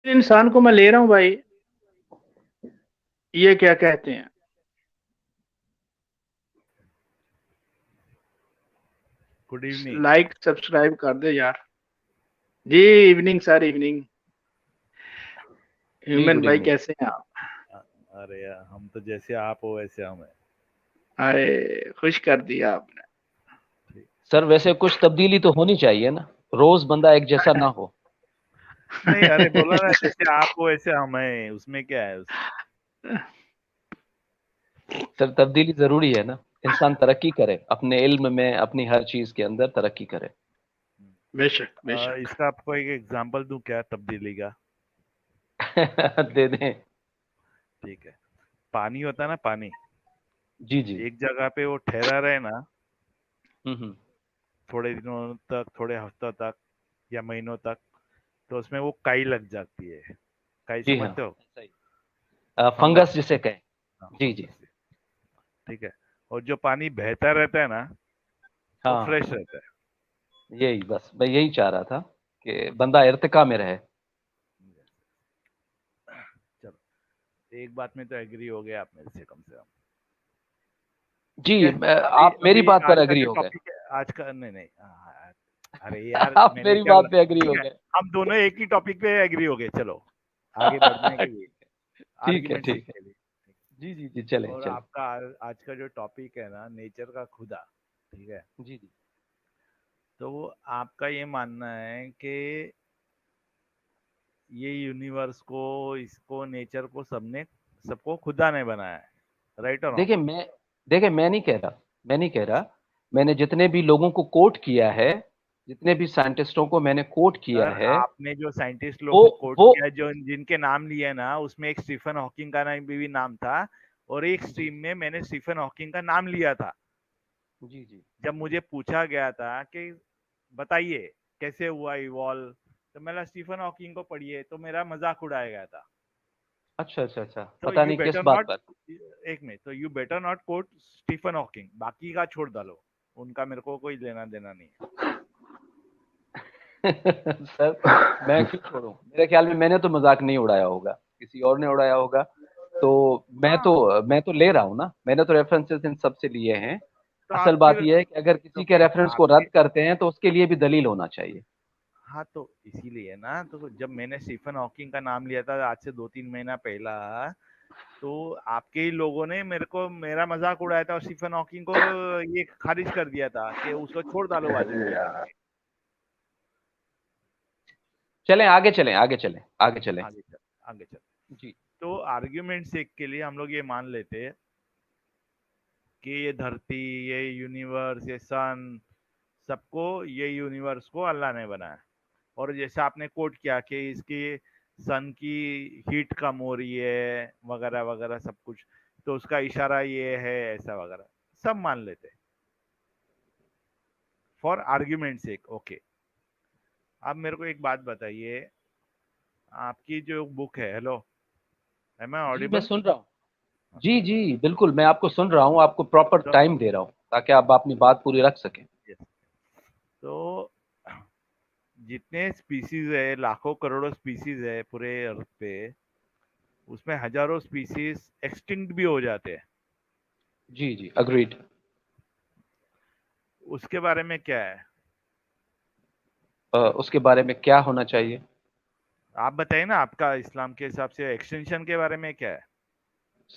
इंसान को मैं ले रहा हूँ भाई। ये क्या कहते हैं? Good evening. लाइक सब्सक्राइब कर दे यार। जी। Evening sir, evening. जी ह्यूमन गुड भाई इवनिंग। कैसे हैं आप? अरे यार, हम तो जैसे आप हो वैसे हम हैं। अरे खुश कर दिया आपने। ठीक। सर वैसे कुछ तब्दीली तो होनी चाहिए ना, रोज बंदा एक जैसा ना हो। नहीं, अरे बोला ना, जैसे आप हो वैसे हम हैं, उसमें क्या है सर तब्दीली जरूरी है ना, इंसान तरक्की करे अपने इल्म में, अपनी हर चीज के अंदर तरक्की करे। बेशक बेशक। इसका आपको एक एग्जांपल दूं क्या तब्दीली का? दे दें। ठीक है। पानी होता है ना, पानी जी जी। एक जगह पे वो ठहरा रहे ना, हम्म। थोड़े दिनों तक, थोड़े हफ्तों तक या महीनों तक, तो उसमें वो काई लग जाती है। काई जी हाँ, समझते हो? सही। फंगस। फंगस जिसे कहें। हाँ, जी जी। फंगस। ठीक है। और जो पानी बहता रहता है ना, वो हाँ, फ्रेश रहता है। यही बस मैं यही चाह रहा था कि बंदा इर्तिका में रहे। चलो, एक बात में तो एग्री हो गए आप मेरे से, कम से कम। ठीक जी है। अभी आप मेरी अभी बात पर आज का एग्री जो हो गए। टॉपिक है, आज का, नहीं नहीं, अरे यार, आप मैंने मेरी क्या बात बोला? पे एग्री हो ठीक है, गए। हम दोनों एक ही टॉपिक पे एग्री हो गए। चलो, आगे बढ़ने के लिए, ठीक है आर्ग्यूमेंट ठीक है। सीखने के लिए। जी जी जी, चले और चले। आपका आज का जो टॉपिक है ना, नेचर का खुदा। ठीक है। जी जी। तो आपका ये मानना है कि ये यूनिवर्स को, इसको, नेचर को सबने, सबको खुदा ने बनाया है, राइट और रॉन्ग? देखिए मैं देखिए मैं नहीं कह रहा, मैं नहीं कह रहा। मैंने जितने भी लोगों को कोट किया है, जितने भी साइंटिस्टों को मैंने कोट किया सर, है, आपने जो साइंटिस्ट लोग वो को कोट वो किया, जो जिनके नाम लिए ना, उसमें एक स्टीफन हॉकिंग का नाम भी नाम था। और एक जी स्ट्रीम में मैंने स्टीफन हॉकिंग का नाम लिया था। जी जी। जब मुझे पूछा गया था कि बताइए कैसे हुआ इवॉल्व, तो मैंने स्टीफन हॉकिंग को पढ़िए, तो मेरा मजाक उड़ाया गया था। अच्छा अच्छा अच्छा, तो पता यू नहीं किस बेटर बात नॉट, पर। एक मिनट, तो you better not quote Stephen Hawking, बाकी का छोड़ डालो, उनका मेरे को कोई लेना देना नहीं है। सर मैं क्यों छोड़ूं, मेरे ख्याल में मैंने तो मजाक नहीं उड़ाया होगा, किसी और ने उड़ाया होगा। तो हाँ, मैं तो ले रहा हूँ ना, मैंने तो रेफरेंसेस इन सब से लिए हैं। तो असल आप बात फिर, यह है कि अगर तो किसी के फिर रेफरेंस को आपके, रद्द करते हैं तो उसके लिए भी दलील होना चाहिए। हाँ, तो इसीलिए ना, तो जब मैंने स्टीफन हॉकिंग का नाम लिया था आज से 2-3 महीना पहला, तो आपके ही लोगों ने मेरे को, मेरा मजाक उड़ाया था और स्टीफन हॉकिंग को ये खारिज कर दिया था कि उसको छोड़ डालो बाजू अरे में। यार। चलें आगे, चलें आगे, चलें आगे, चलें। आगे चल, आगे चल। जी। तो आर्ग्यूमेंट सेक के लिए हम लोग ये मान लेते कि ये धरती, ये यूनिवर्स, ये सन, सबको, ये यूनिवर्स को अल्लाह ने बनाया। और जैसे आपने कोट किया कि इसकी सन की हीट कम हो रही है, वगैरह वगैरह सब कुछ, तो उसका इशारा ये है, ऐसा वगैरह सब मान लेते फॉर आर्ग्यूमेंट सेक। ओके। अब मेरे को एक बात बताइए, आपकी जो बुक है, हेलो, एम आई जी मैं ऑडिबल? सुन रहा हूँ। जी जी बिल्कुल, मैं आपको सुन रहा हूँ, आपको प्रॉपर तो टाइम दे रहा हूँ ताकि आप अपनी बात पूरी रख सकें। yes, तो जितने स्पीसीज है, लाखों करोड़ों स्पीसीज है पूरे अर्थ पे, उसमें हजारों स्पीसीज एक्सटिंक्ट भी हो जाते हैं। जी जी अग्रीड। उसके बारे में क्या है? उसके बारे में क्या होना चाहिए? आप बताइए ना, आपका इस्लाम के हिसाब से एक्सटेंशन के बारे में क्या है?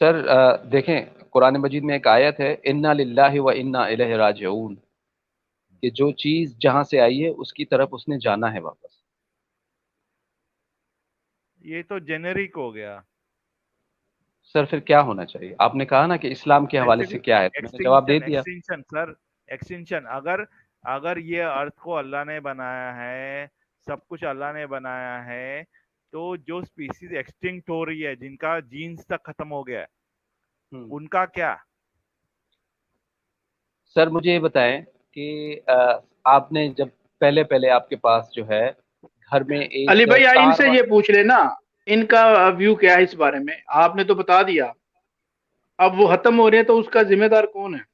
सर देखें, कुरान मजीद में एक आयत है, इन्ना लिल्लाहि व इन्ना इलैहि राजिऊन, कि जो चीज जहां से आई है उसकी तरफ उसने जाना है वापस। ये तो जेनेरिक हो गया। सर फिर क्या होना चाहिए? आपने कहा ना कि इस्लाम के हवाले से स्पेसिफिक क्या है, तो मैंने जवाब दे एक्सटिंक्शन, दिया। Extinction sir, extinction. अगर, अगर ये अर्थ को अल्लाह ने बनाया है, सब कुछ अल्लाह ने बनाया है, तो जो स्पीसीज एक्सटिंक्ट हो रही है, जिनका जीन्स तक खत्म हो गया है, हम्म। उनका क्या? सर मुझे ये बताएं कि आपने जब पहले पहले आपके पास जो है घर में अली एक भाई तार इनसे ये वाला। पूछ लेना, इनका व्यू क्या है इस बारे में। आपने तो बता दिया, अब वो खत्म हो रहे हैं तो उसका जिम्मेदार कौन है?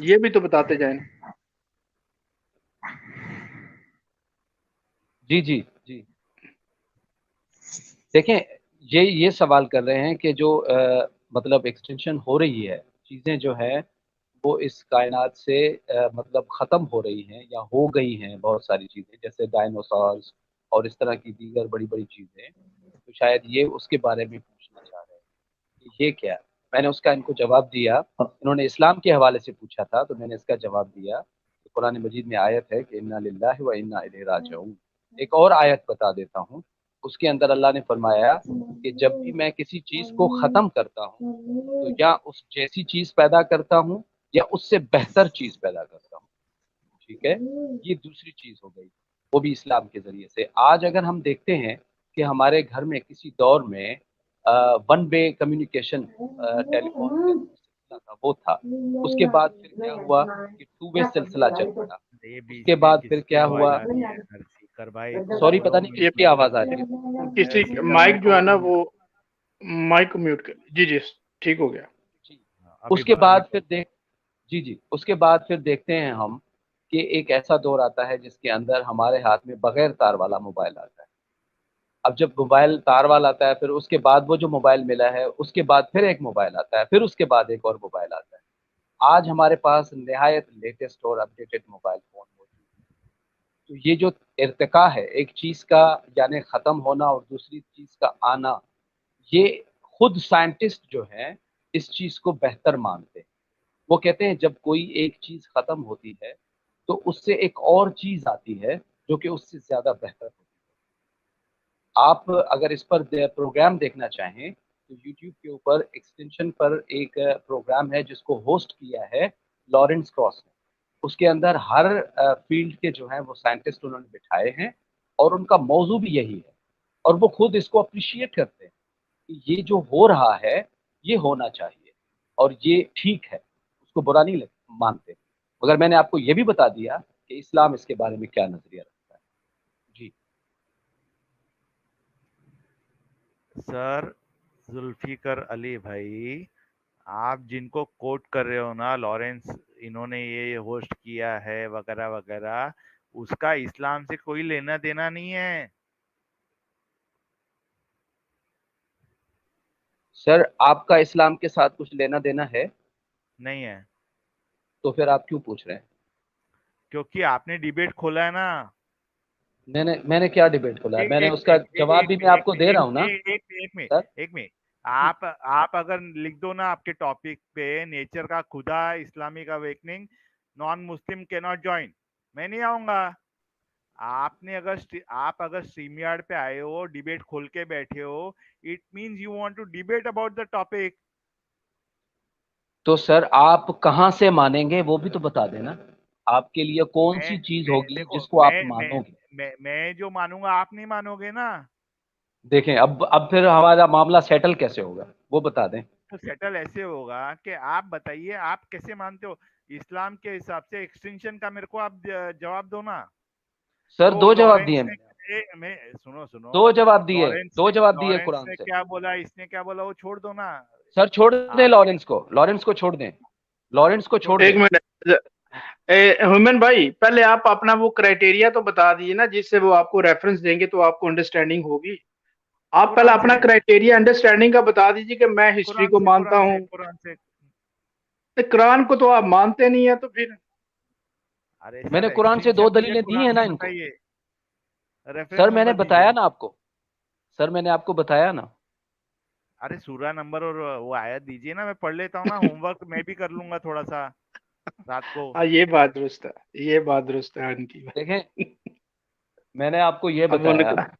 ये भी तो बताते जाए ना। जी जी जी। देखें, ये सवाल कर रहे हैं कि जो मतलब एक्सटेंशन हो रही है, चीज़ें जो है वो इस कायनात से मतलब ख़त्म हो रही हैं या हो गई हैं, बहुत सारी चीज़ें जैसे डायनासोर्स और इस तरह की दीगर बड़ी बड़ी चीज़ें, तो शायद ये उसके बारे में पूछना चाह रहे हैं कि ये क्या है। मैंने उसका इनको जवाब दिया, इन्होंने इस्लाम के हवाले से पूछा था तो मैंने इसका जवाब दिया। तो कुरान मजीद में आयत है कि इन्ना लिल्लाहि व इन्ना इलैहि राजिऊन। एक और आयत बता देता हूँ, उसके अंदर अल्लाह ने फरमाया कि जब भी मैं किसी चीज़ को ख़त्म करता हूँ तो या उस जैसी चीज़ पैदा करता हूँ या उससे बेहतर चीज़ पैदा करता हूँ। ठीक है, ये दूसरी चीज़ हो गई, वो भी इस्लाम के ज़रिए से। आज अगर हम देखते हैं कि हमारे घर में किसी दौर में वन वे कम्युनिकेशन टेलीफोन का जो सिलसिला था वो था, उसके बाद फिर क्या हुआ कि टू वे सिलसिला चल पड़ा, ये बीच उसके में बाद फिर किसकी क्या आवाज हुआ। आ रही है? हरसीकर भाई सॉरी, थोड़ा पता वो नहीं ये म्यूट किसकी म्यूट कर आवाज़ आ रही है। दीजिए। किसी हरसीकर भाई माइक जो को है ना वो माइक को म्यूट कर। जी जी, ठीक हो गया। जी। उसके अभी बाद फिर देख जी जी, उसके बाद फिर देखते हैं हम कि एक ऐसा दौर आता है जिसके अंदर हमारे हाथ में बगैर तार वाला मोबाइल आता है। अब जब मोबाइल तार वाला आता है, फिर उसके बाद वो जो मोबाइल मिला है उसके बाद फिर एक मोबाइल आता है, फिर उसके बाद एक और मोबाइल आता है। आज हमारे पास निहायत लेटेस्ट और अपडेटेड मोबाइल फ़ोन मौजूद है। तो ये जो इर्तिका है एक चीज़ का, यानी ख़त्म होना और दूसरी चीज़ का आना, ये खुद साइंटिस्ट जो हैं इस चीज़ को बेहतर मानते हैं। वो कहते हैं जब कोई एक चीज़ ख़त्म होती है तो उससे एक और चीज़ आती है जो कि उससे ज़्यादा बेहतर होती है। आप अगर इस पर प्रोग्राम देखना चाहें तो यूट्यूब के ऊपर एक्सटेंशन पर एक प्रोग्राम है जिसको होस्ट किया है लॉरेंस क्रॉस ने। उसके अंदर हर फील्ड के जो हैं वो साइंटिस्ट उन्होंने बिठाए हैं और उनका मौजू भी यही है, और वो खुद इसको अप्रिशिएट करते हैं कि ये जो हो रहा है ये होना चाहिए और ये ठीक है, उसको बुरा नहीं मानते। मगर मैंने आपको ये भी बता दिया कि इस्लाम इसके बारे में क्या नजरिया रखता है। जी। सर जुल्फिकर अली भाई, आप जिनको कोट कर रहे हो ना, लॉरेंस इन्होंने ये होस्ट किया है वगैरह वगैरह, उसका इस्लाम से कोई लेना देना नहीं है। सर, आपका इस्लाम के साथ कुछ लेना देना है नहीं है, तो फिर आप क्यों पूछ रहे हैं? क्योंकि आपने डिबेट खोला है ना। मैंने क्या डिबेट खोला है? एक मैंने एक उसका एक जवाब एक भी मैं एक आपको दे रहा हूँ ना एक एक एक में सर। एक में आप अगर लिख दो ना आपके टॉपिक पे, नेचर का खुदा, Islamic awakening, non Muslim can not join, मैं नहीं आऊंगा। आप अगर स्ट्रीम यार्ड पे आए हो, डिबेट खोल के बैठे हो, it means you want to debate about the topic. तो सर आप कहाँ से मानेंगे वो भी तो बता देना, आपके लिए कौन मैं सी चीज मैं होगी देखो, जिसको आप मानोगे? मैं जो मानूंगा आप नहीं मानोगे ना। देखें, अब फिर हमारा मामला सेटल कैसे होगा वो बता दें। तो सेटल ऐसे होगा कि आप बताइए आप कैसे मानते हो इस्लाम के हिसाब से एक्सटेंशन का, मेरे को आप जवाब दो ना। सर, तो दो जवाब लॉरेंस दिए ने, मैंने। मैं सुनो सुनो, दो जवाब दिए, लॉरेंस दो ने जवाब दिए लॉरेंस कुरान ने से। क्या बोला, इसने क्या बोला, वो छोड़ दो ना। सर छोड़ दें आपने लॉरेंस को छोड़ दें, लॉरेंस को छोड़ छोड़ एक दें। मिनट, ह्यूमन भाई, पहले आप अपना वो क्राइटेरिया तो बता दीजिए ना जिससे वो आपको रेफरेंस देंगे तो आपको अंडरस्टैंडिंग होगी। आप पहले कुरान अपना से क्राइटेरिया अंडरस्टैंडिंग का बता दीजिए कि मैं हिस्ट्री कुरान को से मानता कुरान हूँ। से कुरान से तो कुरान को तो आप मानते नहीं है तो फिर। अरे मैंने सर, कुरान से दो एक्सटेंशन मुझे दलीलें दी कुरान हैं ना से इनको। बताइए, सर रेफरेंस मैंने नंबर बताया दीजिए। ना आपको, सर मैंने आपको बताया ना। अरे सूरा नंबर और वो आयत दीजिए ना, मैं पढ़ लेता हूँ ना, होमवर्क मैं भी कर लूंगा थोड़ा सा रात को। हाँ, ये बात दुरुस्त है, ये बात दुरुस्त है उनकी। देखें, मैंने आपको ये अब बताया, उनका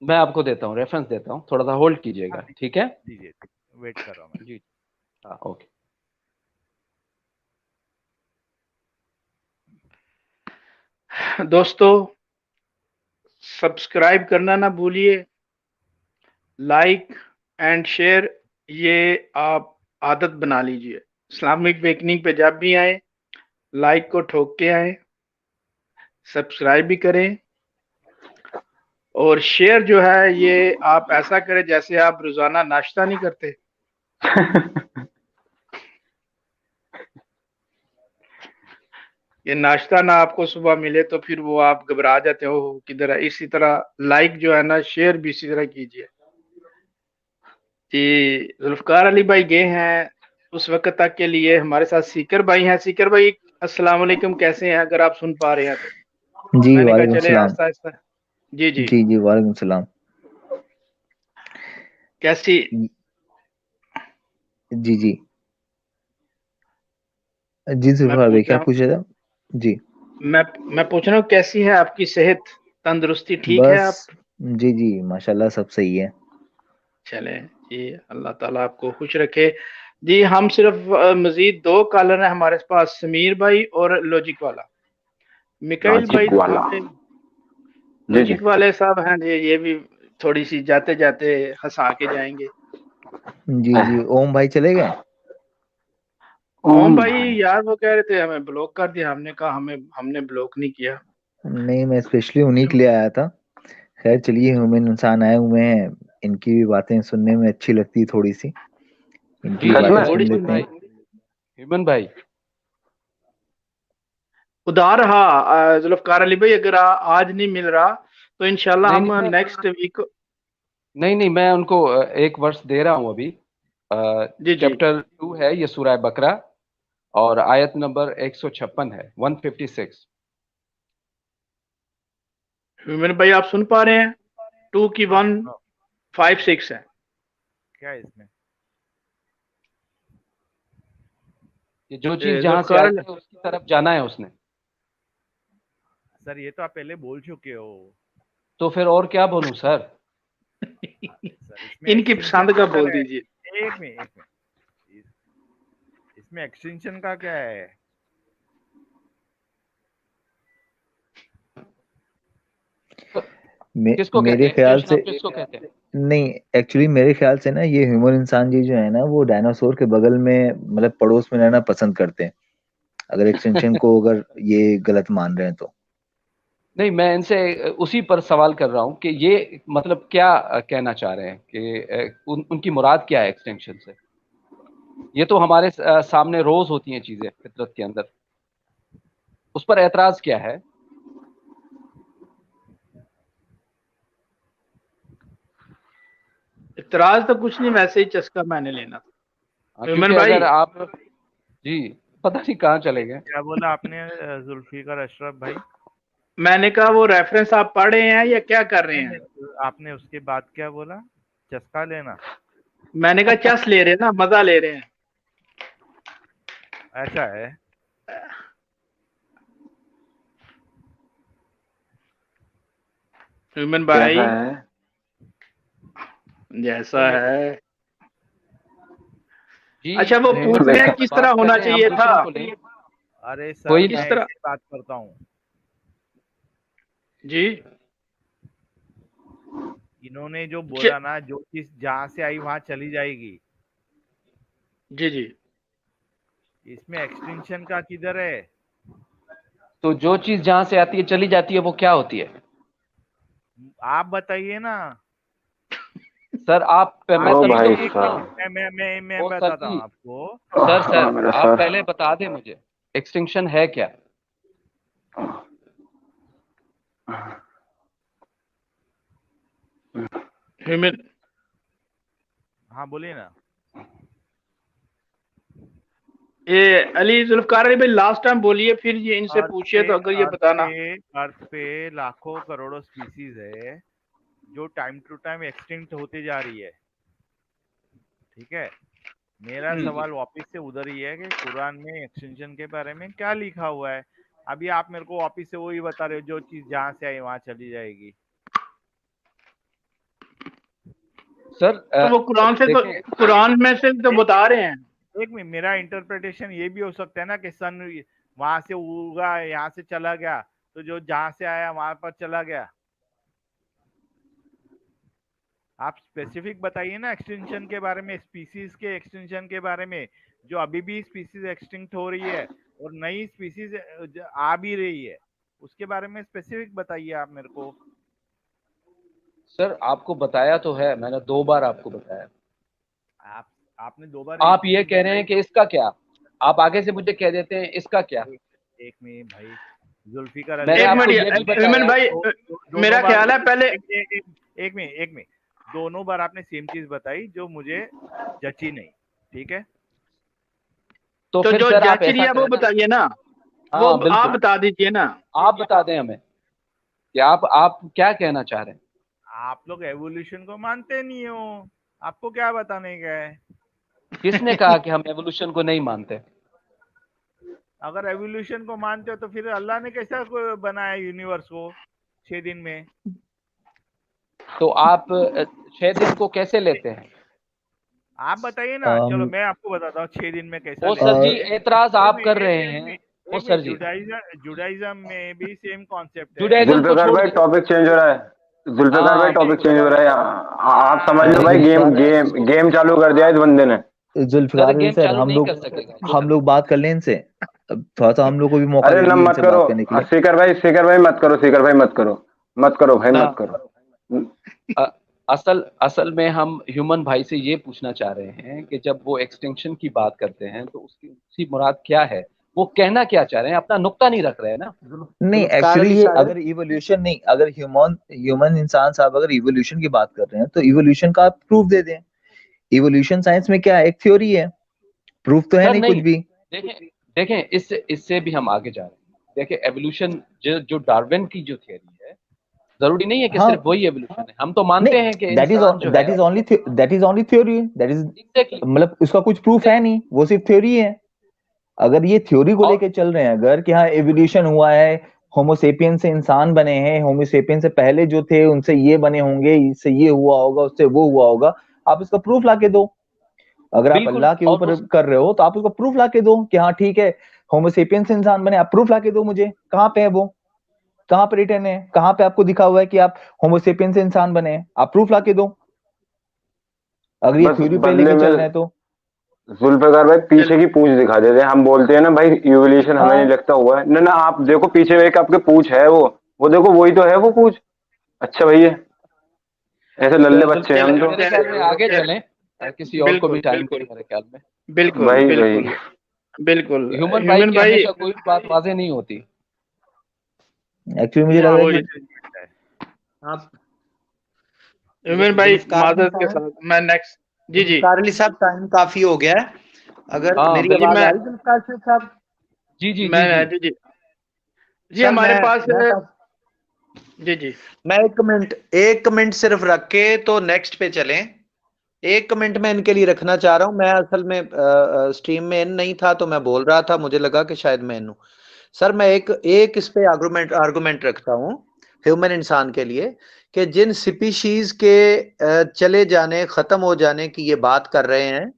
मैं आपको देता हूँ, रेफरेंस देता हूँ, थोड़ा सा होल्ड हाँ, कीजिएगा, ठीक है? दीजिए, वेट कर रहा हूँ मैं। जी। हाँ, ओके। दोस्तों, सब्सक्राइब करना ना भूलिए, लाइक एंड शेयर ये आप आदत बना लीजिए। इस्लामिक वेकनिंग पे जब भी आए लाइक को ठोक के आए, सब्सक्राइब भी करें, और शेयर जो है ये आप ऐसा करें जैसे आप रोजाना नाश्ता नहीं करते। ये नाश्ता ना आपको सुबह मिले तो फिर वो आप घबरा जाते हो किधर है। इसी तरह लाइक जो है ना, शेयर भी इसी तरह कीजिए जी। जुल्फकार अली भाई गए हैं उस वक्त तक के लिए। हमारे साथ सीकर भाई हैं। सीकर भाई अस्सलाम वालेकुम, कैसे हैं? अगर आप सुन पा रहे हैं तो जी मैंने कहा वालेकुम चले सलाम। आस्ता आस्ता। जी जी। जी जी वालेकुम सलाम। कैसी? जी जी। जी मैं जुल्फार भाई पूछ क्या रहा हूँ पूछ रहे थे आप? जी। मैं पूछ रहा हूँ कैसी है आपकी सेहत, तंदुरुस्ती ठीक है बस। आप? जी जी माशाल्लाह सब सही है। चले जी, अल्लाह ताला आपको खुश रखे जी। हम सिर्फ मजीद दो कॉलर हैं हमारे पास, समीर भाई और लॉजिक वाला। मिकाइल भाई लॉजिक वाला। हमारे जी जी। लॉजिक वाले साहब हैं जी, ये भी थोड़ी सी जाते जाते हंसा के जाएंगे। जी जी ओम भाई चले गए? ओम ओम भाई भाई। यार वो कह रहे थे हमें ब्लॉक कर दिया, हमने कहा हमने ब्लॉक नहीं किया। नहीं मैं स्पेशली उन्हीं के लिए आया था। खैर चलिए ह्यूमन इंसान आए हुए हैं, इनकी भी बातें सुनने में अच्छी लगती है थोड़ी सी, इनकी जी भी सच बातें में। थोड़ी सुन ह्यूमन लेते भाई, हैं। ह्यूमन भाई। उधार रहा जुल्फकार अली भाई, अगर आज नहीं मिल रहा तो इंशाल्लाह नहीं हम नहीं मैं नेक्स्ट वीक। नहीं नहीं मैं उनको एक वर्ष दे रहा हूँ अभी। जी जी। चैप्टर 2 है ये सूरह बकरा, और आयत नंबर 156 है, 156। ह्यूमन भाई आप सुन पा रहे हैं? 2 की हाँ सुनो, 156 है। क्या है इसमें? ये जो चीज जहां से जुल्फकार आई है उसकी तरफ जाना है उसने। सर ये तो आप पहले बोल चुके हो। तो फिर और क्या बोलूं सर? सर इसमें इनकी एक्सटेंशन पसंद का किधर बोल है? दीजिए। एक मिनट इसमें एक्सटेंशन का क्या है? किसको कहते मेरे हैं ख्याल एक्सटेंशन, से आप किसको कहते हैं? नहीं, एक्चुअली मेरे ख्याल से ना ये ह्यूमन इंसान जी जो है ना वो डायनासोर के बगल में मतलब पड़ोस में रहना पसंद करते हैं, अगर एक्सटेंशन को अगर ये गलत मान रहे हैं तो। नहीं, मैं इनसे उसी पर सवाल कर रहा हूं कि ये मतलब क्या कहना चाह रहे हैं कि उनकी मुराद क्या है एक्सटेंशन से। ये तो हमारे सामने रोज होती हैं चीजें फितरत के अंदर, उस पर एतराज क्या है? इतराज तो कुछ नहीं, वैसे ही चस्का मैंने लेना था। ह्यूमन क्योंकि अगर भाई आप, जी, पता नहीं कहाँ चले गए। क्या बोला आपने जुल्फिकार अशरफ भाई? मैंने कहा वो रेफरेंस आप पढ़ रहे हैं या क्या कर रहे नहीं हैं? नहीं, आपने उसके बाद क्या बोला? चस्का लेना? मैंने कहा चस ले रहे हैं ना, मजा ले रहे हैं। ऐसा है? ह्यूमन कैसा भाई है? जैसा बोलिए बोलिए। है। जी अच्छा वो हेमंत पूछ भाई, रहे हैं आप किस तरह बात कर होना रहे हैं, हम चाहिए था। दूसरों को लें। अरे सर कोई किस मैं तरह? ऐसे बात करता हूँ। जी इन्होंने जो च- बोला ना, जो चीज जहां से आई वहां चली जाएगी, जी जी। इसमें एक्सटेंशन का किधर है? तो जो चीज जहां से आती है चली जाती है वो क्या होती है? आप बताइए ना। सर आप, मैं ओ आप तभी एक तो भाई पूछ एक रहा साहब। हूँ। मैं ओ सर बताता हूँ जी, आपको। सर मेरा आप सर। पहले बता दें मुझे एक्सटिंक्शन है क्या? ह्यूमन हाँ बोलिए ना। ये अली जुल्फकार अली भाई लास्ट टाइम बोलिए, फिर ये इनसे अर्थ पूछिए पे तो अगर ये अर्थ पे बताना। अर्थ पे लाखों करोड़ों स्पीसीज है जो टाइम टू टाइम एक्सटिंक्ट होती जा रही है। ठीक है, मेरा सवाल वापस से उधर ही है कि कुरान में एक्सटेंशन के बारे में क्या लिखा हुआ है। अभी आप मेरे को वापस से वही बता रहे हो, जो चीज जहां से आई वहां चली जाएगी। सर तो वो कुरान से तो, देखें, कुरान में से तो बता रहे हैं। एक मिनट, मेरा इंटरप्रिटेशन ये भी हो सकता है ना कि सन वहां से उगा, यहाँ से चला गया, तो जो जहां से आया वहां पर चला गया। आप स्पेसिफिक बताइए ना एक्सटेंशन के बारे में, स्पीसीज के एक्सटेंशन के बारे में। जो अभी भी स्पीसीज एक्सटिंक्ट हो रही है और नई स्पीसीज आ भी रही है, उसके बारे में स्पेसिफिक बताइए आप मेरे को। सर आपको बताया तो है, मैंने 2 बार आपको बताया। आप आपने 2 बार आप एक ही ये चीज कह रहे बताई हैं कि तो। इसका क्या, आप आगे से मुझे कह देते हैं इसका क्या। एक मिनट भाई, जुल्फिकार मैंने एक अली आपको मिनट ये भी विमन बताया। भाई, दोनों मेरा बार ख्याल है पहले एक मिनट, दोनों बार आपने सेम चीज बताई जो मुझे जची नहीं, ठीक है। तो तो फिर जो सर आप जच रही ऐसा है वो करें ना। बताइए ना, वो हाँ आप बिल्कुल, बता दीजिए ना। आप बता दें हमें कि आप क्या कहना चाह रहे हैं। आप लोग एवोल्यूशन को मानते नहीं हो, आपको क्या बताने का है। किसने कहा कि हम एवोल्यूशन को नहीं मानते। अगर एवोल्यूशन को मानते हो तो फिर अल्लाह ने कैसा बनाया यूनिवर्स को 6 दिन में। तो आप 6 दिन को कैसे लेते हैं। आप बताइए ना, चलो मैं आपको बताता हूँ 6 दिन में कैसा वो लेते सर जी हैं। एतराज आप कर रहे एक हैं। मिनट, वो एक सर मिनट, जी जुडाइज्म में भी सेम कॉन्सेप्ट है। जुडाइज्म को जुल्फिकार छोड़ भाई दीजिए। टॉपिक चेंज हो रहा है। जुल्फिकार भाई हाँ टॉपिक बिल्कुल। चेंज हो रहा है। आप समझ लो भाई, गेम मैं गेम इसको गेम चालू कर दिया इस बंदे ने। Sir Zulfikar Ali game sir, चालू नहीं कर सकेगा। हम लोग बात कर लें इनसे। अब थोड़ा सा हम लोग को भी मौका अरे दे न दीजिए मत इनसे करो। बात करने के लिए। सीकर भाई मत करो, सीकर भाई मत करो, मत करो भाई हाँ मत करो। अ- असल असल में हम ह्यूमन भाई से ये पूछना चाह रहे हैं कि जब वो एक्सटिंक्शन की बात करते हैं तो उसकी मुराद क्या है, वो कहना क्या चाह रहे हैं, अपना नुक्ता नहीं रख रहे हैं ना। नहीं, जुल्फकार एक्चुअली अली ये साहब, अगर इवोल्यूशन नहीं, अगर ह्यूमन ह्यूमन इंसान साहब अगर इवोल्यूशन की बात कर रहे हैं तो इवोल्यूशन का आप प्रूफ दे दें। इवोल्यूशन साइंस में क्या है, एक थ्योरी है, प्रूफ तो है सर नहीं कुछ नहीं, भी। देखें देखें इससे इससे भी हम आगे जा रहे हैं। देखें एवोल्यूशन जो डार्विन की जो थियरी है, जरूरी नहीं है कि हाँ, सिर्फ वही एवोल्यूशन है। हम तो मानते हैं कि नहीं, इंसान जो है that is only theory, that is exactly मतलब उसका कुछ प्रूफ है नहीं, वो सिर्फ थ्योरी है। अगर ये थ्योरी को और लेके चल रहे हैं अगर कि हाँ एवोल्यूशन हुआ है, होमोसेपियन से इंसान बने हैं, होमोसेपियन से पहले जो थे उनसे ये बने होंगे, इससे ये हुआ होगा, उससे वो हुआ होगा, आप इसका प्रूफ लाके दो। अगर आप बिल्कुल अल्लाह के और ऊपर उस कर रहे हो तो आप उसका प्रूफ लाके दो कि हाँ ठीक है होमोसेपियन से इंसान बने, आप प्रूफ लाके दो मुझे, कहाँ पे है वो, कहाँ पे रिटर्न है, कहाँ पे आपको दिखा हुआ है कि आप होमोसेपियन से इंसान बने हैं, आप प्रूफ लाके दो अगर ये बस थ्योरी पे बदले लेके में चल रहे हैं तो। जुल्फिकार भाई चल पीछे की पूंछ दिखा देते हैं। हम बोलते हैं ना भाई इवोल्यूशन हमें नहीं हाँ, लगता हुआ है, ना ना आप देखो पीछे एक आपके पूंछ है, वो देखो वही तो है वो पूंछ। अच्छा भैया, ऐसे लल्ले तो बच्चे हैं चले हम तो। मेरे चले ख्याल में आगे चले चलें, किसी और को भी बिल्कुल टाइम दे बिल्कुल मेरे ख्याल में। बिल्कुल भाई भाई बिल्कुल बिल्कुल। ह्यूमन भाई ह्यूमन की भाई, हमेशा कोई बात वाजे नहीं होती। एक्चुअली मुझे लग हाँ रहा वो है कि है। आप ह्यूमन भाई जुल्फकार अली माजरत के साहब, साथ मैं नेक्स्ट। जी जी जुल्फकार अली साहब, टाइम काफी हो गया है। अगर हाँ मेरी जी बिल्कुल। आवाज मैं आ रही जुल्फकार साहब? जी जी जी जी। मैं जी जी जी सर हमारे पास मैं जी जी मैं 1 मिनट सिर्फ रख के तो नेक्स्ट पे चलें। 1 मिनट में इनके लिए रखना चाह रहा हूं। मैं असल में स्ट्रीम में इन नहीं था तो मैं बोल रहा था, मुझे लगा कि शायद मैं इन हूं। सर मैं एक एक इस पे आर्गुमेंट आर्गुमेंट रखता हूं ह्यूमन इंसान के लिए, कि जिन स्पीशीज के चले जाने, खत्म हो जाने की ये बात कर रहे हैं,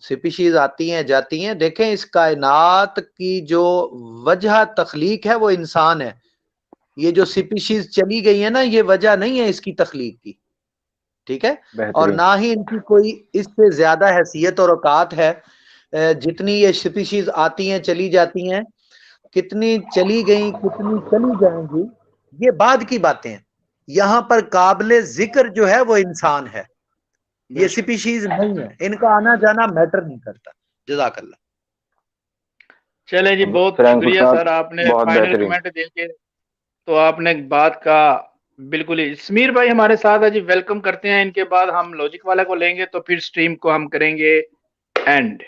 स्पीशीज आती हैं जाती हैं, देखें इस कायनात की जो वजह तख्लीक है वो इंसान है। ये जो स्पीशीज चली गई है ना, ये वजह नहीं है इसकी तख्लीक की, ठीक है। और बेहतरीन। ना ही इनकी कोई इससे ज्यादा हैसियत और औकात है। जितनी ये स्पीशीज आती हैं चली जाती हैं, कितनी चली गई कितनी चली जाएंगी, ये बाद की बातें हैं। यहां पर काबिले जिक्र जो है वो इंसान है, ये बेशक। स्पीशीज नहीं है। इनका आना जाना मैटर नहीं करता। जजाकल्ला। चले जी, बहुत फ्रैंकुर शुक्रिया साहब सर, आपने बहुत फाइनल बेहतरीन। कमेंट देके तो आपने बात का बिल्कुल ही। समीर भाई हमारे साथ है जी, वेलकम करते हैं। इनके बाद हम लॉजिक वाला को लेंगे तो फिर स्ट्रीम को हम करेंगे एंड।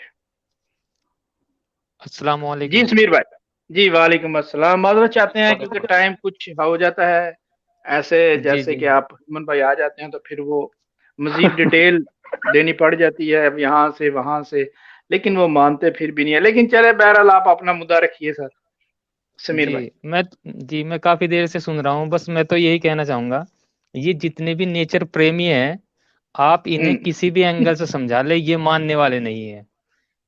अस्सलाम जी वालेकुम। समीर भाई। जी वालेकुम अस्सलाम। माजरत चाहते हैं क्योंकि टाइम कुछ हो जाता है ऐसे, जी जैसे जी। कि आप मन भाई आ जाते हैं तो फिर वो मजीद डिटेल देनी पड़ जाती है अब यहाँ से वहां से, लेकिन वो मानते फिर भी नहीं है। लेकिन चले बहरहाल आप अपना मुद्दा रखिए सर समीर जी भाई। मैं जी मैं काफी देर से सुन रहा हूँ, बस मैं तो यही कहना चाहूंगा, ये जितने भी नेचर प्रेमी हैं, आप इन्हें हम्म। किसी भी एंगल से समझा ले, ये मानने वाले नहीं है।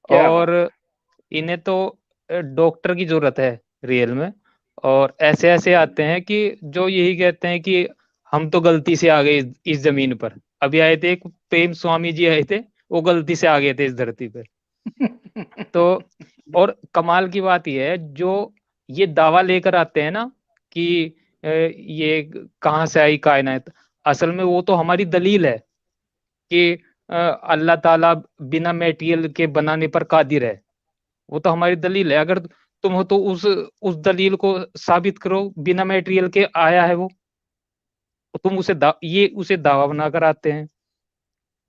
क्या और बात। इन्हें तो डॉक्टर की जरूरत है रियल में। और ऐसे ऐसे आते हैं कि जो यही कहते हैं कि हम तो गलती से आ गए इस जमीन पर। अभी आए थे एक प्रेम स्वामी जी आए थे, वो गलती से आ गए थे इस धरती पर। तो और कमाल की बात यह है, जो ये दावा लेकर आते हैं ना कि ये कहाँ से आई कायनात, असल में वो तो हमारी दलील है कि अल्लाह ताला बिना मेटेरियल के बनाने पर कादिर है। वो तो हमारी दलील है। अगर तुम हो तो उस दलील को साबित करो, बिना मटेरियल के आया है वो, तो तुम उसे दावा बनाकर आते हैं।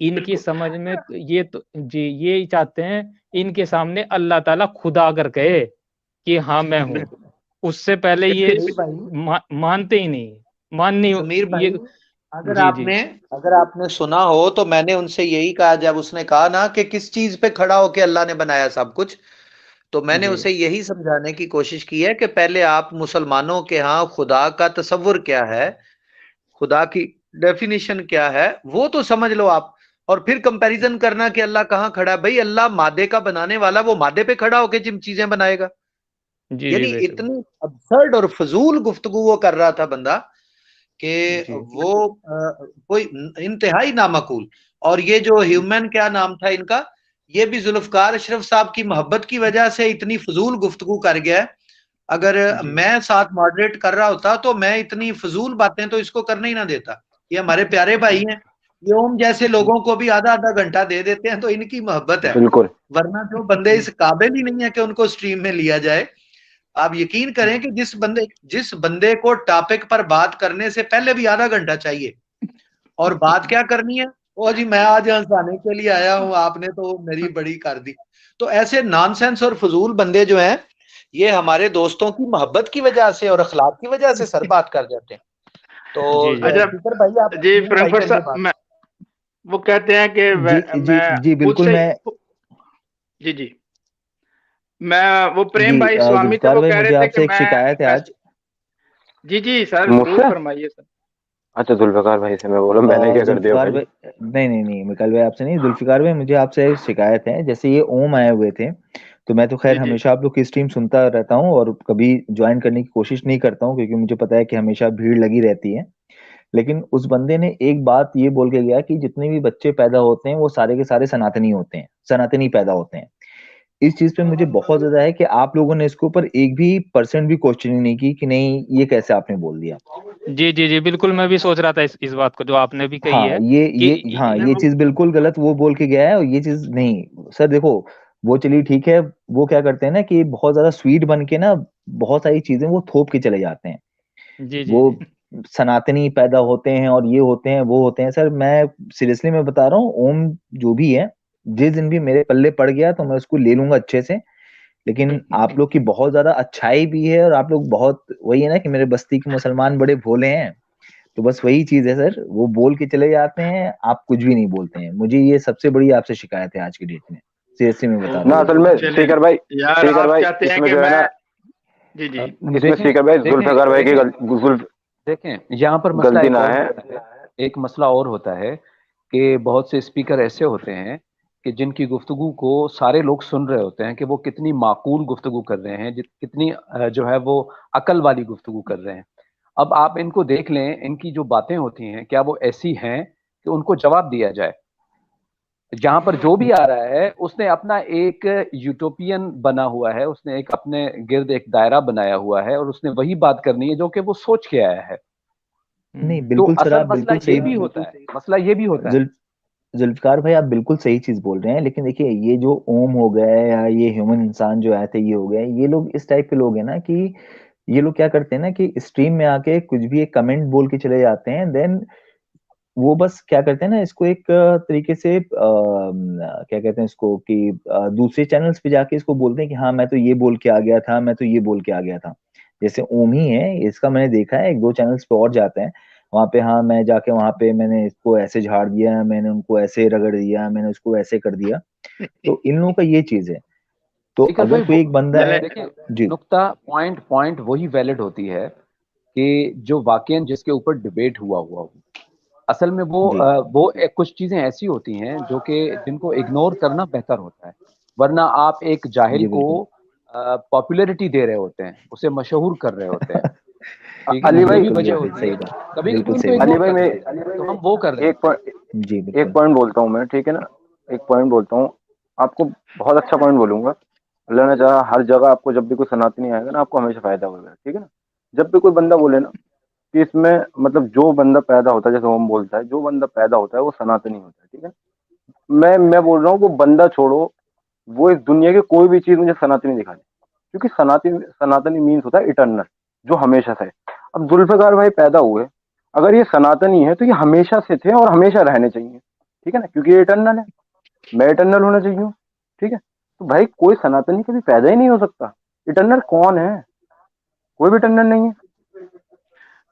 इनकी बिल्कुल समझ में ये तो जी ये ही चाहते हैं, इनके सामने अल्लाह ताला खुदा अगर कहे कि हाँ मैं हूँ, बिल्कुल उससे पहले ये समीर भाई, मानते ही नहीं, मानने समीर ये। भाई, अगर जी जी आपने अगर आपने सुना हो तो मैंने उनसे यही कहा, जब उसने कहा ना कि किस चीज पे खड़ा होके अल्लाह ने बनाया सब कुछ, तो मैंने जी उसे यही समझाने की कोशिश की है कि पहले आप मुसलमानों के यहाँ खुदा का तसव्वुर क्या है, खुदा की डेफिनेशन क्या है, वो तो समझ लो आप। और फिर कंपैरिजन करना कि अल्लाह कहाँ खड़ा है, भाई अल्लाह मादे का बनाने वाला, वो मादे पे खड़ा होके जिन चीजें बनाएगा। जी जी यानी बेशक। इतनी अबसर्ड और फजूल गुफ्तगू वो कर रहा था बंदा कि जी वो कोई इंतहाई नामकूल। और ये जो ह्यूमन क्या नाम था इनका, ये भी जुल्फकार अशरफ साहब की मोहब्बत की वजह से इतनी फजूल गुफ्तगू कर गया है। अगर जी मैं साथ मॉडरेट कर रहा होता तो मैं इतनी फजूल बातें तो इसको करने ही ना देता। ये हमारे प्यारे भाई हैं, ये ओम जैसे लोगों को भी आधा आधा घंटा दे देते हैं, तो इनकी मोहब्बत है। बिल्कुल वरना जो बंदे इस काबिल ही नहीं है कि उनको स्ट्रीम में लिया जाए। आप यकीन करें कि जिस बंदे को टॉपिक पर बात करने से पहले भी आधा घंटा चाहिए, और बात क्या करनी है, ओ जी मैं आज हंसाने के लिए आया हूं, आपने तो मेरी बड़ी कर दी। तो ऐसे नॉनसेंस और फजूल बंदे जो हैं, ये हमारे दोस्तों की मोहब्बत की वजह से और अखलाक की वजह से सर बात कर जाते हैं। तो जी जी अच्छा फिकर भाई, आप जी समीर भाई फ्रैंकफर्ट करिए साहब, बात। वो कहते हैं कि जी जी मैं जी खुद बिल्कुल। से मैं जी जी मैं वो प्रेम जी भाई स्वामी थे, जुल्फकार वो भाई, कह रहे मुझे थे कि आपसे एक शिकायत है मैं आज। जी जी सर जरूर मुझसे? फरमाइए सर। अच्छा जुल्फकार भाई से मैं बोला, मैंने क्या कर दिया जुल्फिकार भाई? भाई, नहीं नहीं नहीं, मिकाल भाई आपसे नहीं, जुल्फिकार भाई मुझे आपसे एक शिकायत है। जैसे ये ओम आए हुए थे, तो मैं तो खैर जी जी हमेशा आप लोग की स्ट्रीम सुनता रहता हूँ और कभी ज्वाइन करने की कोशिश नहीं करता हूँ, क्योंकि मुझे पता है कि हमेशा भीड़ लगी रहती है। लेकिन उस बंदे ने एक बात ये बोल के गया कि जितने भी बच्चे पैदा होते हैं वो सारे के सारे सनातनी होते हैं, सनातनी पैदा होते हैं। इस चीज पे मुझे बहुत ज्यादा है कि आप लोगों ने इसके ऊपर एक भी परसेंट भी क्वेश्चनिंग नहीं की कि नहीं ये कैसे आपने बोल दिया। जी जी जी बिल्कुल, मैं भी सोच रहा था इस बात को जो आपने भी कही हाँ है ये हाँ, कि ये चीज बिल्कुल गलत वो बोल के गया है, और ये चीज नहीं सर। देखो, वो चलिए ठीक है, वो क्या करते हैं ना कि बहुत ज्यादा स्वीट बन के ना बहुत सारी चीजें वो थोप के चले जाते हैं। जी जी वो जी सनातनी पैदा होते हैं और ये होते हैं वो होते हैं। सर मैं सीरियसली मैं बता रहा हूँ, ओम जो भी है, जिस दिन भी मेरे पल्ले पड़ गया तो मैं उसको ले लूंगा अच्छे से। लेकिन आप लोग की बहुत ज्यादा अच्छाई भी है, और आप लोग बहुत, वही है ना कि मेरे बस्ती के मुसलमान बड़े भोले हैं। तो बस वही चीज है सर, वो बोल के चले जाते हैं, आप कुछ भी नहीं बोलते हैं। मुझे ये सबसे बड़ी आपसे शिकायत है आज की डेट में, सीरियसली मैं बता रहा ना हूँ। असल में चलिए सीकर भाई, यार, सीकर आप भाई चाहते हैं इसमें कि जो है मैं ना, जी जी इसमें देखें सीकर भाई देखें जुल्फकार भाई की जुल्फ देखें, यहाँ पर मसला गलती एक ना और है। होता है, एक मसला और होता है कि बहुत से स्पीकर ऐसे होते हैं कि जिनकी गुफ्तगू को सारे लोग सुन रहे होते हैं कि वो कितनी माकूल गुफ्तगू कर रहे हैं, कितनी जो है वो अकल वाली गुफ्तगू कर रहे हैं। अब आप इनको देख लें, इनकी जो बातें होती हैं क्या वो ऐसी हैं कि उनको जवाब दिया जाए। जहां पर जो भी आ रहा है उसने अपना एक यूटोपियन बना हुआ है, उसने एक अपने गिर्द एक दायरा बनाया हुआ है, और उसने वही बात करनी है जो कि वो सोच के आया है। नहीं तो बिल्कुल सर, असल आप मसला बिल्कुल ये सही, भी होता है, मसला ये भी होता है। जुल्फ जुल्फकार भाई आप बिल्कुल सही चीज बोल रहे हैं। लेकिन देखिए, ये जो ओम हो गए या ये ह्यूमन इंसान जो आए थे ये हो गए, ये लोग इस टाइप के लोग हैं ना कि ये लोग क्या करते हैं ना कि स्ट्रीम में आके कुछ भी एक कमेंट बोल के चले जाते हैं। देन वो बस क्या करते हैं ना, इसको एक तरीके से क्या कहते हैं इसको कि दूसरे चैनल्स पे जाके इसको बोलते हैं कि हाँ मैं तो ये बोल के आ गया था, मैं तो ये बोल के आ गया था। जैसे ओम ही है, इसका मैंने देखा है एक दो चैनल्स पे और जाते हैं वहां पे, हाँ मैं जाके वहां पे मैंने इसको ऐसे झाड़ दिया, मैंने उनको ऐसे रगड़ दिया, मैंने उसको ऐसे कर दिया। तो इन लोगों का ये चीज है। तो ठीक है अगर भाई, कोई वो एक बंदा चले है, देखिए, जी नुक्ता पॉइंट पॉइंट वही वैलिड होती है कि जो वाकई जिसके ऊपर डिबेट हुआ हुआ हो। असल में जी कुछ चीजें ऐसी होती हैं जो कि जिनको इग्नोर करना बेहतर होता है, वरना आप एक जाहिल जी को बिल्कुल। पॉपुलैरिटी दे रहे होते हैं, उसे मशहूर कर रहे होते हैं। ठीक है ना, अली ये भाई, भी बिल्कुल वजह बिल्कुल होती सही है। बात, कभी कभी बिल्कुल उनको सही बात। अली इग्नोर भाई मैं करते हैं, तो हम वो कर रहे एक होते हैं। जी एक बिल्कुल। पॉइंट बोलता हूँ मैं, ठीक है ना, एक पॉइंट बोलता हूँ, आपको बहुत अच्छा पॉइंट बोलूंगा। अल्लाह ने चाहा हर जगह आपको जब भी कोई सनातनी आएगा ना, आपको हमेशा फायदा होगा, ठीक है ना। जब भी कोई बंदा बोले ना कि इसमें मतलब जो बंदा पैदा होता है, जैसे ओम बोलता है, जो बंदा पैदा होता है वो सनातनी होता है, ठीक है। मैं बोल रहा हूँ वो बंदा छोड़ो, वो इस दुनिया की कोई भी चीज मुझे सनातनी दिखा दे, क्योंकि सनातनी मीन्स होता है इटर्नल, जो हमेशा से। अब जुल्फिकार भाई पैदा हुए, अगर ये सनातनी है तो ये हमेशा से थे और हमेशा रहने चाहिए, ठीक है ना, क्योंकि ये इटर्नल है, मैं इटर्नल होना चाहिए, ठीक है। तो भाई कोई सनातनी कभी पैदा ही नहीं हो सकता। इटर्नल कौन है? कोई भी इटर्नल नहीं है।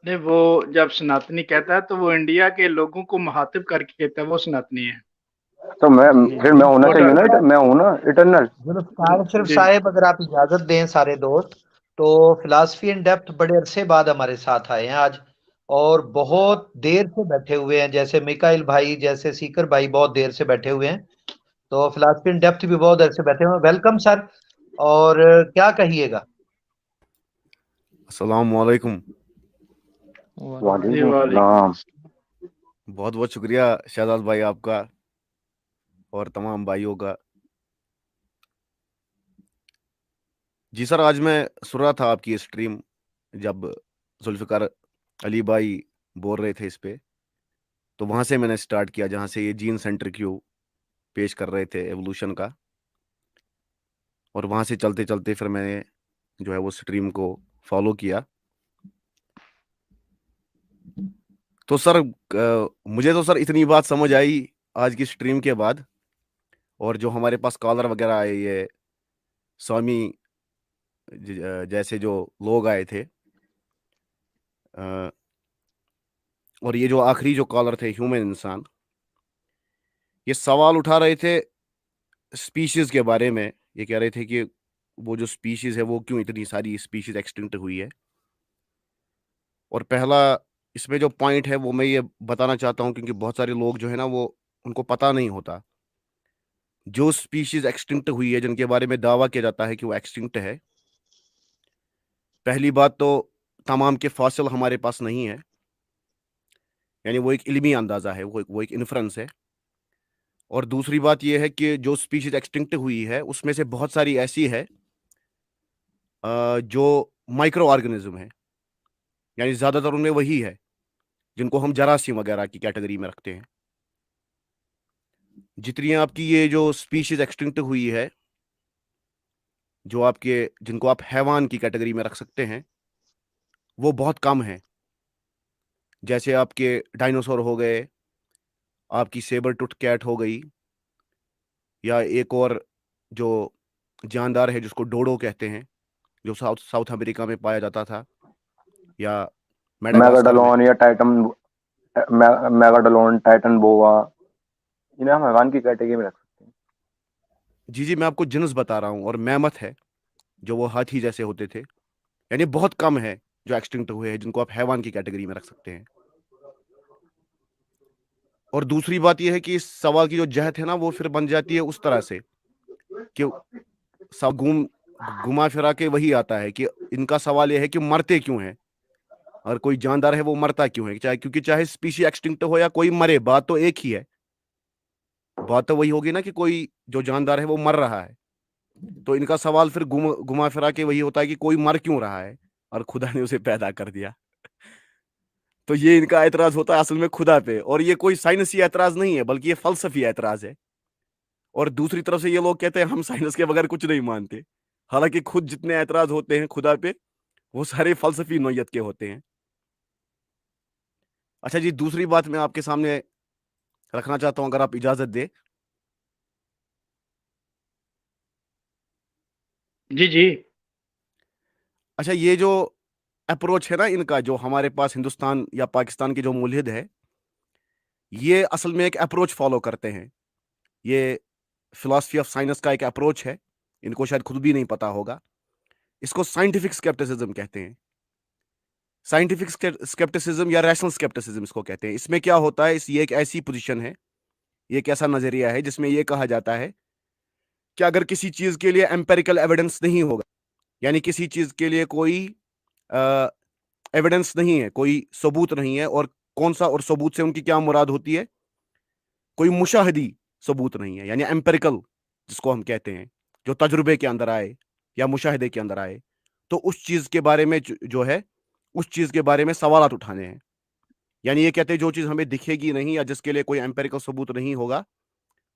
नहीं, वो जब सनातनी कहता है तो वो इंडिया के लोगों को मुखातिब करके कहता है वो सनातनी है। तो फिर मैं होना चाहिए ना, मैं हूं ना इटर्नल। जुल्फकार शरीफ जी साहब, अगर आप इजाजत दें सारे दोस्त, तो फिलॉसफी इन डेप्थ बड़े अरसे बाद हमारे साथ आए हैं आज, और बहुत देर से बैठे हुए हैं, जैसे मिकाइल भाई, जैसे सीकर भाई बहुत देर से बैठे हुए हैं, तो फिलॉसफी इन डेप्थ भी बहुत देर से बैठे हुए हैं। Welcome sir. और क्या कहिएगा? अस्सलाम वालेकुम। वालेकुम वालेकुम। सलाम। बहुत बहुत शुक्रिया शहजाद भाई आपका और तमाम भाइयों का। जी सर, आज मैं सुन रहा था आपकी स्ट्रीम, जब जुल्फिकार अली भाई बोल रहे थे इस पे, तो वहां से मैंने स्टार्ट किया, जहां से ये जीन सेंटर क्यू पेश कर रहे थे एवोल्यूशन का, और वहां से चलते चलते फिर मैंने जो है वो स्ट्रीम को फॉलो किया। तो सर मुझे तो सर इतनी बात समझ आई आज की स्ट्रीम के बाद, और जो हमारे पास कॉलर वगैरह आए, ये स्वामी जैसे जो लोग आए थे, और ये जो आखिरी जो कॉलर थे ह्यूमन इंसान, ये सवाल उठा रहे थे स्पीशीज के बारे में। ये कह रहे थे कि वो जो स्पीशीज है वो क्यों इतनी सारी स्पीशीज एक्सटिंक्ट हुई है। और पहला इसमें जो पॉइंट है वो मैं ये बताना चाहता हूँ, क्योंकि बहुत सारे लोग जो है ना वो उनको पता नहीं होता। जो स्पीशीज एक्सटिंक्ट हुई है, जिनके बारे में दावा किया जाता है कि वो एक्सटिंक्ट है, पहली बात तो तमाम के फॉसिल हमारे पास नहीं है, यानी वो एक इल्मी अंदाज़ा है, वो एक इन्फ्रेंस है। और दूसरी बात यह है कि जो स्पीशीज एक्सटिंक्ट हुई है उसमें से बहुत सारी ऐसी है जो माइक्रो ऑर्गेनिज्म है, यानी ज़्यादातर उनमें वही है जिनको हम जरासीम वगैरह की कैटेगरी में रखते हैं। जितनी आपकी ये जो स्पीशीज एक्सटिंक्ट हुई है, जो आपके जिनको आप हैवान की कैटेगरी में रख सकते हैं, वो बहुत कम है। जैसे आपके डायनासोर हो गए, आपकी सेबर टूथ कैट हो गई, या एक और जो जानदार है जिसको डोडो कहते हैं, जो साउथ अमेरिका में पाया जाता था, या मेडागास्कर में। मेगाडोलॉन या टाइटन, मेगाडोलॉन, टाइटन बोआ, इन्हें हम हैवान की कैटेगरी में रख सकते हैं। जी जी, मैं आपको जिन्स बता रहा हूँ। और मैमथ है, जो वो हाथी जैसे होते थे, यानी बहुत कम है जो एक्सटिंक्ट हुए हैं जिनको आप हैवान की कैटेगरी में रख सकते हैं। और दूसरी बात यह है कि इस सवाल की जो जहत है ना वो फिर बन जाती है उस तरह से कि सब घुमा फिरा के वही आता है कि इनका सवाल यह है कि मरते क्यों हैं, और कोई जानदार है वो मरता क्यों है, क्योंकि चाहे स्पीशी एक्सटिंक्ट हो या कोई मरे, बात तो एक ही है। बात तो वही होगी ना कि कोई जो जानदार है वो मर रहा है। तो इनका सवाल फिर घुमा फिरा के वही होता है कि कोई मर क्यों रहा है, और खुदा ने उसे पैदा कर दिया। तो ये इनका एतराज होता है असल में खुदा पे, और ये कोई साइंसी एतराज नहीं है, बल्कि ये फलसफी एतराज है। और दूसरी तरफ से ये लोग कहते हैं हम साइंस के बगैर कुछ नहीं मानते, हालांकि खुद जितने एतराज होते हैं खुदा पे वो सारे फलसफी नौयत के होते हैं। अच्छा जी, दूसरी बात मैं आपके सामने रखना चाहता हूं, अगर आप इजाजत दे। जी जी। अच्छा, ये जो अप्रोच है ना इनका, जो हमारे पास हिंदुस्तान या पाकिस्तान के जो मुल्हिद है, ये असल में एक अप्रोच फॉलो करते हैं। ये फिलॉसफी ऑफ साइंस का एक अप्रोच है, इनको शायद खुद भी नहीं पता होगा। इसको साइंटिफिक स्केप्टिसिज्म कहते हैं। साइंटिफिक स्केप्टिसिज्म या रैशनल स्केप्टिसिज्म इसको कहते हैं। इसमें क्या होता है, ये एक ऐसी पोजीशन है, ये एक ऐसा नजरिया है जिसमें यह कहा जाता है कि अगर किसी चीज के लिए एम्पेरिकल एविडेंस नहीं होगा, यानी किसी चीज के लिए कोई एविडेंस नहीं है, कोई सबूत नहीं है, और कौन सा, और सबूत से उनकी क्या मुराद होती है, कोई मुशाहिदी सबूत नहीं है, यानी एम्पेरिकल जिसको हम कहते हैं, जो तजुर्बे के अंदर आए या मुशाहिदे के अंदर आए, तो उस चीज के बारे में जो है उस चीज के बारे में सवालात उठाने हैं। यानी ये कहते हैं जो चीज हमें दिखेगी नहीं या जिसके लिए कोई एम्पेरिकल सबूत नहीं होगा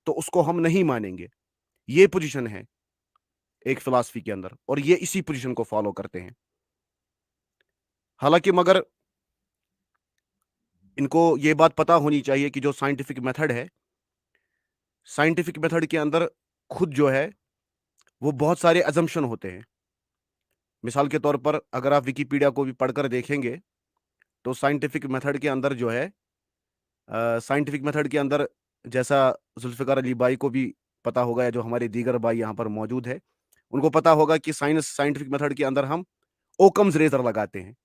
तो उसको हम नहीं मानेंगे। ये पोजीशन है एक फिलॉसफी के अंदर, और ये इसी पोजीशन को फॉलो करते हैं। हालांकि मगर इनको ये बात पता होनी चाहिए कि जो साइंटिफिक मेथड है, साइंटिफिक मेथड के अंदर खुद जो है वो बहुत सारे अजम्पशन होते हैं। मिसाल के तौर पर अगर आप विकिपीडिया को भी पढ़कर देखेंगे तो साइंटिफिक मेथड के अंदर जो है, साइंटिफिक मेथड के अंदर, जैसा जुल्फ़िकार अली भाई को भी पता होगा या जो हमारे दीगर भाई यहाँ पर मौजूद है उनको पता होगा कि साइंटिफिक मेथड के अंदर हम ओकम्स रेजर लगाते हैं।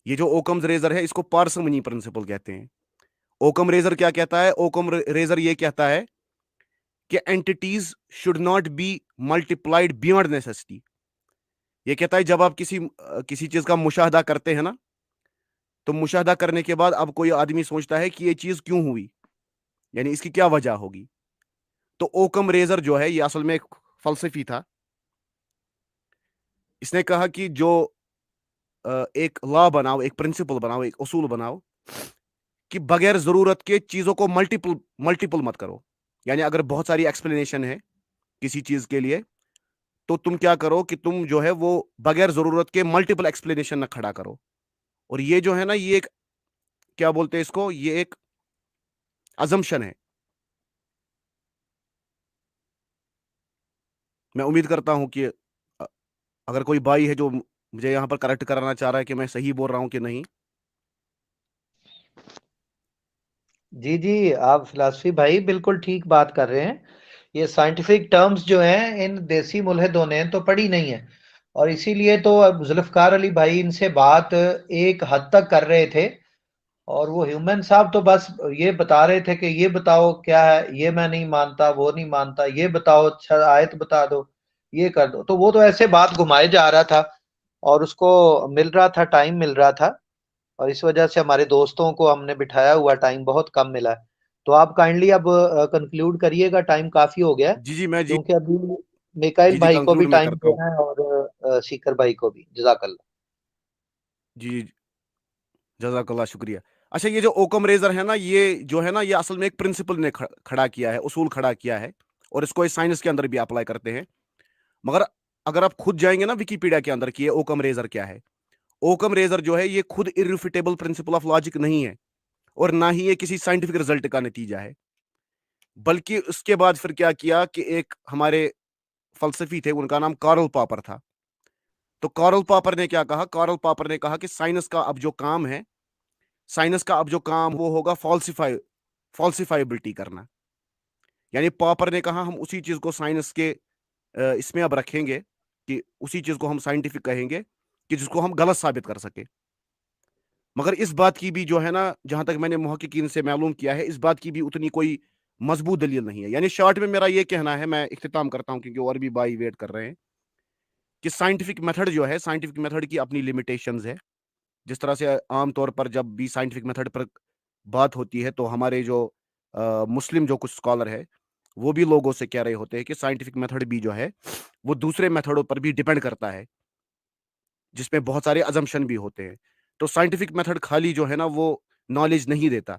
ये जो ओकम्स रेजर है इसको पार्समनी प्रिंसिपल कहते हैं। ओकम रेजर क्या कहता है? ओकम रेजर ये कहता है कि entities should not be multiplied beyond necessity. ये कहता है जब आप किसी चीज का मुशाहदा करते हैं ना, तो मुशाहदा करने के बाद अब कोई आदमी सोचता है कि ये चीज क्यों हुई, यानी इसकी क्या वजह होगी। तो ओकम रेजर जो है ये असल में एक फलसफी था। इसने कहा कि जो एक लॉ बनाओ, एक प्रिंसिपल बनाओ, एक उसूल बनाओ कि बगैर जरूरत के चीजों को मल्टीपल मत करो। यानी अगर बहुत सारी एक्सप्लेनेशन है किसी चीज के लिए, तो तुम क्या करो कि तुम जो है वो बगैर जरूरत के मल्टीपल एक्सप्लेनेशन ना खड़ा करो। और ये जो है ना, ये एक, क्या बोलते हैं इसको, ये एक अजम्पशन है। मैं उम्मीद करता हूं कि अगर कोई भाई है जो मुझे यहाँ पर करेक्ट कराना चाह रहा है कि मैं सही बोल रहा हूं कि नहीं। जी जी, आप फिलासफी भाई बिल्कुल ठीक बात कर रहे हैं। ये साइंटिफिक टर्म्स जो हैं इन देसी मुल्हिदों ने तो पढ़ी नहीं है, और इसीलिए तो अब जुल्फकार अली भाई इनसे बात एक हद तक कर रहे थे, और वो ह्यूमन साहब तो बस ये बता रहे थे कि ये बताओ क्या है, ये मैं नहीं मानता, वो नहीं मानता, ये बताओ, अच्छा आयत बता दो, ये कर दो। तो वो तो ऐसे बात घुमाए जा रहा था, और उसको मिल रहा था, टाइम मिल रहा था, और इस वजह से हमारे दोस्तों को हमने बिठाया हुआ टाइम बहुत कम मिला है। तो आप काइंडली अब कंक्लूड करिएगा, टाइम काफी हो गया है, जी जी, मैं जी क्योंकि अभी मिकाइल जी भाई को भी कंक्लूड मैं टाइम करता हूँ। देना है, और सीकर भाई को भी। जजाकल्ला। जी, जजाकल्ला, शुक्रिया। अच्छा, ये जो ओकम रेजर है ना, ये जो है ना, ये असल में एक प्रिंसिपल ने खड़ा किया है, उसूल खड़ा किया है, और इसको इस साइंस के अंदर भी अप्लाई करते हैं। मगर अगर आप खुद जाएंगे ना विकिपीडिया के अंदर कि ये ओकम रेजर क्या है, ओकम रेजर जो है ये खुद इररिफ्यूटेबल प्रिंसिपल ऑफ लॉजिक नहीं है, और ना ही ये किसी साइंटिफिक रिजल्ट का नतीजा है। बल्कि उसके बाद फिर क्या किया कि एक हमारे फलसफी थे, उनका नाम कार्ल पॉपर था। तो कार्ल पॉपर ने क्या कहा? कार्ल पॉपर ने कहा कि साइंस का अब जो काम है, साइंस का अब जो काम वो होगा फॉल्सिफाइबिलिटी करना। यानी पॉपर ने कहा हम उसी चीज को साइंस के इसमें अब रखेंगे कि उसी चीज को हम साइंटिफिक कहेंगे कि जिसको हम गलत साबित कर सके। मगर इस बात की भी जो है ना, जहां तक मैंने मुहक्किकीन से मालूम किया है, इस बात की भी उतनी कोई मजबूत दलील नहीं है। यानी शॉर्ट में मेरा ये कहना है, मैं इख्तिताम करता हूं क्योंकि और भी भाई वेट कर रहे हैं, कि साइंटिफिक मेथड जो है, साइंटिफिक मेथड की अपनी लिमिटेशंस है। जिस तरह से आमतौर पर जब भी साइंटिफिक मेथड पर बात होती है तो हमारे जो मुस्लिम जो कुछ स्कॉलर है वो भी लोगों से कह रहे होते हैं कि साइंटिफिक मेथड भी जो है वो दूसरे मेथडों पर भी डिपेंड करता है, जिसमें बहुत सारे अजम्पशन भी होते हैं। तो साइंटिफिक मेथड खाली जो है ना वो नॉलेज नहीं देता,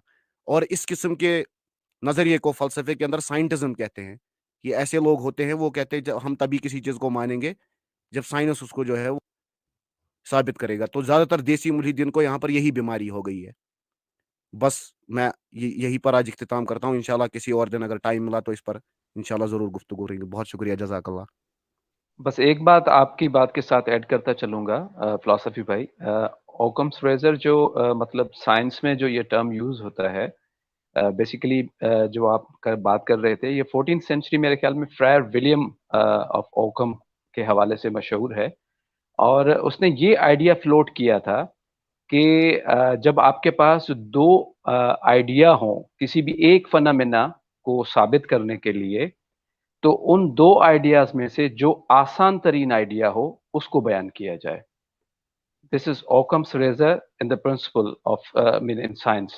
और इस किस्म के नज़रिए को फलसफे के अंदर साइंटिज्म कहते हैं। ये ऐसे लोग होते हैं, वो कहते हैं जब हम तभी किसी चीज़ को मानेंगे जब साइंस उसको जो है वो साबित करेगा। तो ज़्यादातर देसी मुल्हिदीन को यहाँ पर यही बीमारी हो गई है। बस मैं यही पर आज इख्तिताम करता हूँ। इंशाल्लाह किसी और दिन अगर टाइम मिला तो इस पर इंशाल्लाह ज़रूर गुफ्तगू करेंगे। बहुत शुक्रिया, जज़ाकल्लाह। बस एक बात आपकी बात के साथ ऐड करता चलूंगा फिलॉसफी भाई। ओकम्स रेजर जो मतलब साइंस में जो ये टर्म यूज होता है, बेसिकली जो आप बात कर रहे थे, ये 14th सेंचुरी मेरे ख्याल में फ्रायर विलियम ऑफ ओकम के हवाले से मशहूर है। और उसने ये आइडिया फ्लोट किया था कि जब आपके पास दो आइडिया हों किसी भी एक फनामिना को साबित करने के लिए, तो उन दो आइडियाज में से जो आसान तरीन आइडिया हो उसको बयान किया जाए। This is Occam's razor in the principle of mean in science.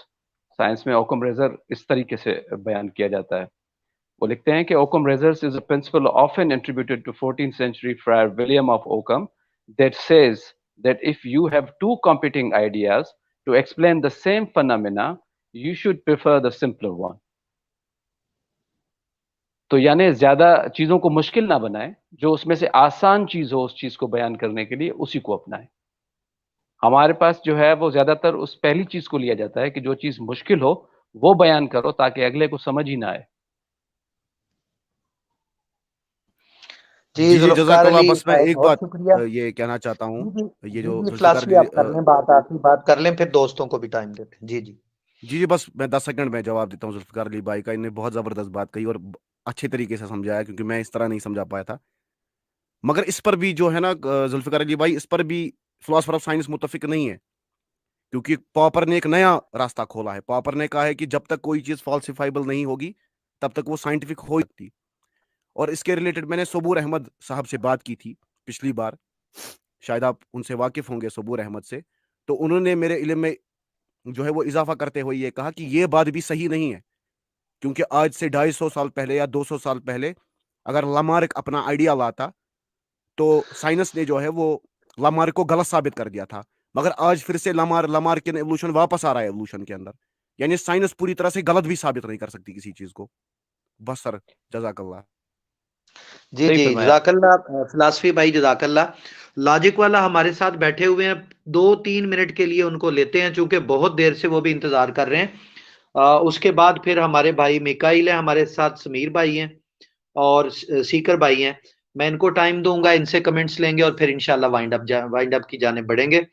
Science में ओकम रेजर इस तरीके से बयान किया जाता है। वो लिखते हैं कि Occam razors is a principle often attributed to 14th century friar William of Occam that says that if you have two competing ideas to explain the same phenomena, you should prefer the simpler one. तो यानी ज्यादा चीजों को मुश्किल ना बनाए, जो उसमें से आसान चीज हो उस चीज को बयान करने के लिए उसी को अपनाएं। हमारे पास जो है वो ज्यादातर उस पहली चीज को लिया जाता है कि जो चीज मुश्किल हो वो बयान करो ताकि अगले को समझ ही ना आए। जी जी जुल्फकार जज़ाकल्लाह। अली, बस मैं एक बहुत बात शुक्रिया। ये कहना चाहता हूँ, ये जो जुल्फ़िकार फिलासफी आप कर लें, बात आखिरी बात कर लें, फिर दोस्तों को भी टाइम देते हैं। जी जी जी, बस मैं 10 सेकंड में जवाब देता हूँ जुल्फ़िकार अली भाई का। इन्होंने बहुत ज़बरदस्त बात कही और अच्छे तरीके से समझाया, क्योंकि मैं इस तरह नहीं समझा पाया था। मगर इस पर भी जो है ना जुल्फ़िकार अली भाई, इस पर भी फिलॉसफर ऑफ साइंस मुत्तफिक नहीं है, क्योंकि पॉपर ने एक नया रास्ता खोला है। पॉपर ने कहा है कि जब तक कोई चीज़ फॉल्सिफाइबल नहीं होगी तब तक वो साइंटिफिक हो सकती। और इसके रिलेटेड मैंने सबूर अहमद साहब से बात की थी पिछली बार, शायद आप उनसे वाकिफ होंगे, सबूर अहमद से। तो उन्होंने मेरे इल्म में जो है वो इजाफा करते हुए ये कहा कि ये बात भी सही नहीं है, क्योंकि आज से 250 साल पहले या 200 साल पहले अगर लामार्क अपना आइडिया लाता तो साइंस ने जो है वो लामार्क को गलत साबित कर दिया था। मगर आज फिर से लामार्क के एवोल्यूशन वापस आ रहा है एवोल्यूशन के अंदर, यानी साइंस पूरी तरह से गलत भी साबित नहीं कर सकती किसी चीज को। बस सर, जज़ाकल्लाह। जी जी जज़ाकल्लाह फिलासफी भाई, जज़ाकल्लाह। लॉजिक वाला हमारे साथ बैठे हुए हैं, 2-3 मिनट के लिए उनको लेते हैं, चूंकि बहुत देर से वो भी इंतजार कर रहे हैं। उसके बाद फिर हमारे भाई मिकाइल है, हमारे साथ समीर भाई हैं और सीकर भाई हैं। मैं इनको टाइम दूंगा, इनसे कमेंट्स लेंगे और फिर इंशाल्लाह वाइंड अप की जाने बढ़ेंगे।